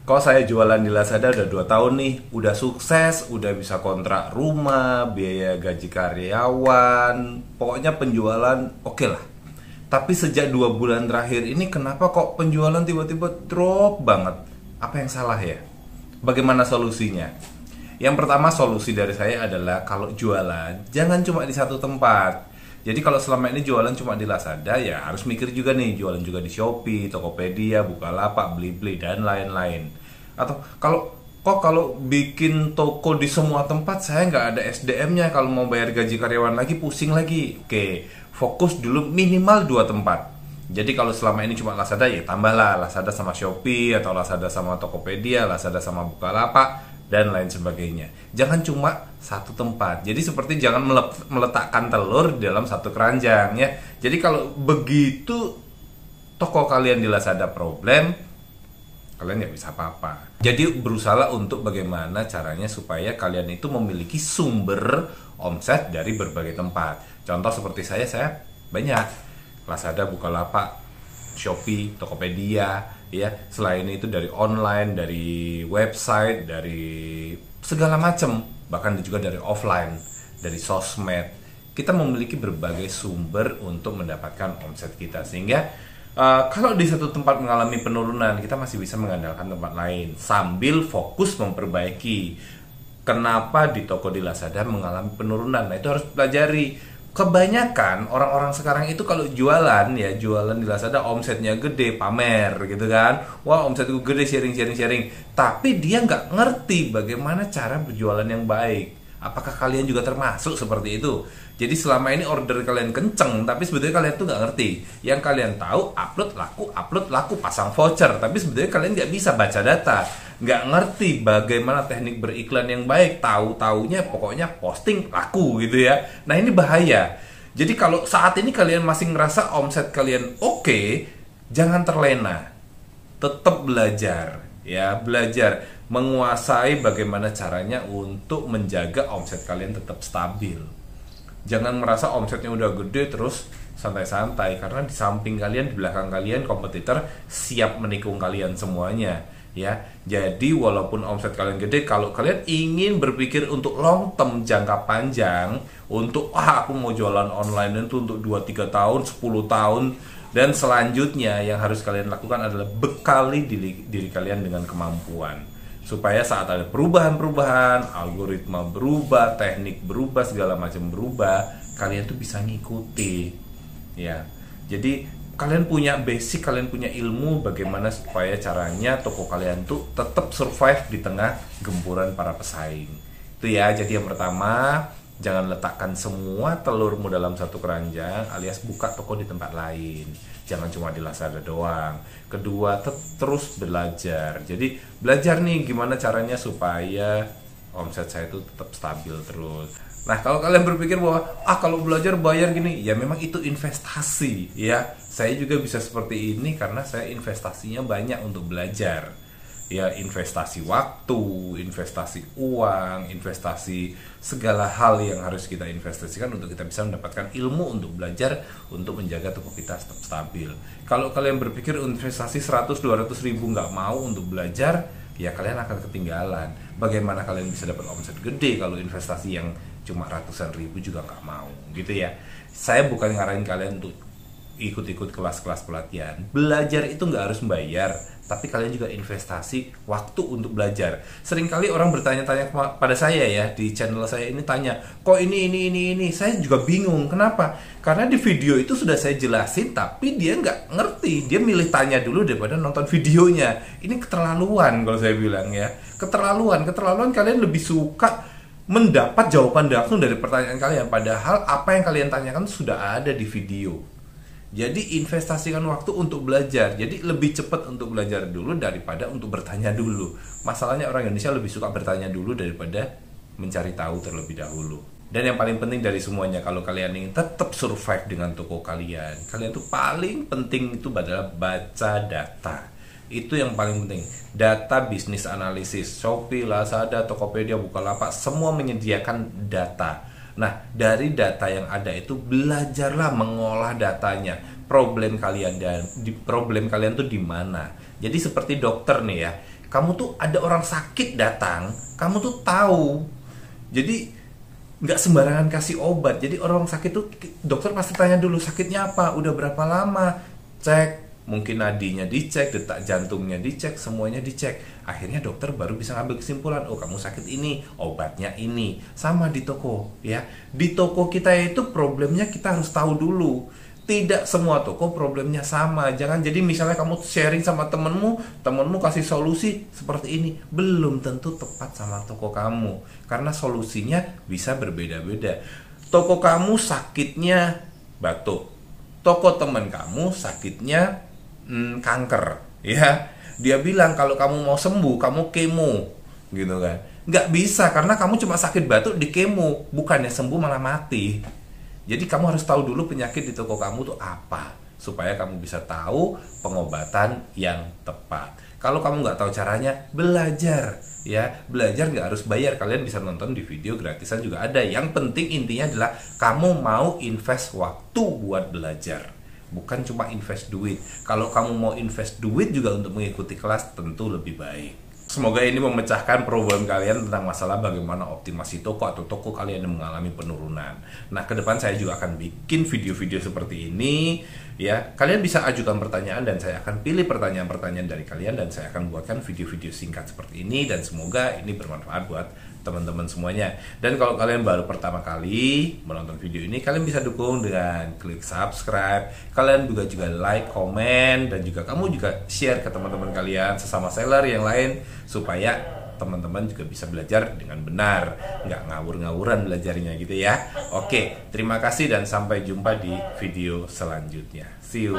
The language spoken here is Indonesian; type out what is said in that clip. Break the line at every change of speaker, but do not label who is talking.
Kok saya jualan di Lazada udah 2 tahun nih, udah sukses, udah bisa kontrak rumah, biaya gaji karyawan, pokoknya penjualan oke lah. Tapi sejak 2 bulan terakhir ini kenapa kok penjualan tiba-tiba drop banget? Apa yang salah ya? Bagaimana solusinya? Yang pertama, solusi dari saya adalah kalau jualan jangan cuma di satu tempat. Jadi kalau selama ini jualan cuma di Lazada, ya harus mikir juga nih, jualan juga di Shopee, Tokopedia, Bukalapak, Blibli, dan lain-lain. Atau kalau bikin toko di semua tempat, saya nggak ada SDM-nya, kalau mau bayar gaji karyawan lagi pusing lagi. Oke, fokus dulu minimal 2 tempat. Jadi kalau selama ini cuma Lazada, ya tambahlah Lazada sama Shopee, atau Lazada sama Tokopedia, Lazada sama Bukalapak, dan lain sebagainya. Jangan cuma satu tempat. Jadi seperti jangan meletakkan telur di dalam satu keranjang ya. Jadi kalau begitu toko kalian di Lazada problem, kalian nggak bisa apa-apa. Jadi berusaha untuk bagaimana caranya supaya kalian itu memiliki sumber omset dari berbagai tempat. Contoh seperti saya banyak Lazada, Bukalapak, Shopee, Tokopedia, ya. Selain itu dari online, dari website, dari segala macam, bahkan juga dari offline, dari sosmed. Kita memiliki berbagai sumber untuk mendapatkan omset kita, sehingga kalau di satu tempat mengalami penurunan, kita masih bisa mengandalkan tempat lain sambil fokus memperbaiki. Kenapa di toko di Lazada mengalami penurunan? Nah, itu harus pelajari. Kebanyakan orang-orang sekarang itu kalau jualan di Lazada omsetnya gede, pamer gitu kan. Wah, omsetku gede, sharing. Tapi dia nggak ngerti bagaimana cara berjualan yang baik. Apakah kalian juga termasuk seperti itu? Jadi selama ini order kalian kenceng, tapi sebetulnya kalian tuh nggak ngerti. Yang kalian tahu upload laku, pasang voucher. Tapi sebetulnya kalian nggak bisa baca data, nggak ngerti bagaimana teknik beriklan yang baik. Tahu-taunya pokoknya posting laku gitu ya. Nah, ini bahaya. Jadi kalau saat ini kalian masih ngerasa omset kalian oke, jangan terlena. Tetap belajar ya, belajar menguasai bagaimana caranya untuk menjaga omset kalian tetap stabil. Jangan merasa omsetnya udah gede terus santai-santai, karena di samping kalian, di belakang kalian kompetitor siap menikung kalian semuanya ya. Jadi walaupun omset kalian gede, kalau kalian ingin berpikir untuk long term, jangka panjang, untuk aku mau jualan online itu untuk 2-3 tahun, 10 tahun dan selanjutnya, yang harus kalian lakukan adalah bekali diri kalian dengan kemampuan, supaya saat ada perubahan-perubahan, algoritma berubah, teknik berubah, segala macam berubah, kalian tuh bisa ngikuti ya. Jadi kalian punya basic, kalian punya ilmu bagaimana supaya caranya toko kalian tuh tetap survive di tengah gempuran para pesaing. Itu ya. Jadi yang pertama, jangan letakkan semua telurmu dalam satu keranjang, alias buka toko di tempat lain. Jangan cuma di Lazada doang. Kedua, terus belajar. Jadi belajar nih gimana caranya supaya omset saya itu tetap stabil terus. Nah, kalau kalian berpikir bahwa kalau belajar bayar gini, ya memang itu investasi ya. Saya juga bisa seperti ini karena saya investasinya banyak untuk belajar. Ya, investasi waktu, investasi uang, investasi segala hal yang harus kita investasikan untuk kita bisa mendapatkan ilmu untuk belajar, untuk menjaga toko kita tetap stabil. Kalau kalian berpikir investasi 100-200 ribu nggak mau untuk belajar, ya kalian akan ketinggalan. Bagaimana kalian bisa dapat omset gede kalau investasi yang cuma ratusan ribu juga nggak mau gitu ya. Saya bukan ngarahin kalian untuk ikut-ikut kelas-kelas pelatihan. Belajar itu nggak harus bayar, tapi kalian juga investasi waktu untuk belajar. Seringkali orang bertanya-tanya pada saya ya, di channel saya ini tanya, kok ini. Saya juga bingung, kenapa? Karena di video itu sudah saya jelasin, tapi dia nggak ngerti. Dia milih tanya dulu daripada nonton videonya. Ini keterlaluan kalau saya bilang ya. Keterlaluan kalian lebih suka mendapat jawaban langsung dari pertanyaan kalian, padahal apa yang kalian tanyakan sudah ada di video. Jadi investasikan waktu untuk belajar. Jadi lebih cepat untuk belajar dulu daripada untuk bertanya dulu. Masalahnya orang Indonesia lebih suka bertanya dulu daripada mencari tahu terlebih dahulu. Dan yang paling penting dari semuanya, kalau kalian ingin tetap survive dengan toko kalian tuh paling penting itu adalah baca data. Itu yang paling penting. Data bisnis analisis. Shopee, Lazada, Tokopedia, Bukalapak semua menyediakan data. Nah, dari data yang ada itu belajarlah mengolah datanya. Problem kalian tuh di mana? Jadi seperti dokter nih ya. Kamu tuh ada orang sakit datang, kamu tuh tahu. Jadi nggak sembarangan kasih obat. Jadi orang sakit tuh dokter pasti tanya dulu sakitnya apa, udah berapa lama, cek, mungkin nadinya dicek, detak jantungnya dicek, semuanya dicek. Akhirnya dokter baru bisa ngambil kesimpulan, oh kamu sakit ini, obatnya ini. Sama di toko ya. Di toko kita itu problemnya kita harus tahu dulu. Tidak semua toko problemnya sama. Jangan jadi misalnya kamu sharing sama temenmu kasih solusi seperti ini, belum tentu tepat sama toko kamu, karena solusinya bisa berbeda-beda. Toko kamu sakitnya batuk, toko teman kamu sakitnya kanker, ya. Dia bilang kalau kamu mau sembuh, kamu kemo, gitu kan. Nggak bisa, karena kamu cuma sakit batuk di kemo, bukannya sembuh malah mati. Jadi kamu harus tahu dulu penyakit di toko kamu tuh apa, supaya kamu bisa tahu pengobatan yang tepat. Kalau kamu nggak tahu caranya, belajar ya. Belajar nggak harus bayar, kalian bisa nonton di video gratisan juga ada. Yang penting intinya adalah kamu mau invest waktu buat belajar, bukan cuma invest duit. Kalau kamu mau invest duit juga untuk mengikuti kelas, tentu lebih baik. Semoga ini memecahkan problem kalian tentang masalah bagaimana optimasi toko atau toko kalian yang mengalami penurunan. Nah, ke depan saya juga akan bikin video-video seperti ini ya. Kalian bisa ajukan pertanyaan dan saya akan pilih pertanyaan-pertanyaan dari kalian dan saya akan buatkan video-video singkat seperti ini, dan semoga ini bermanfaat buat teman-teman semuanya. Dan kalau kalian baru pertama kali menonton video ini, kalian bisa dukung dengan klik subscribe. Kalian juga like, komen, dan juga kamu juga share ke teman-teman kalian sesama seller yang lain, supaya teman-teman juga bisa belajar dengan benar, nggak ngawur-ngawuran belajarnya gitu ya. Oke, terima kasih dan sampai jumpa di video selanjutnya. See you.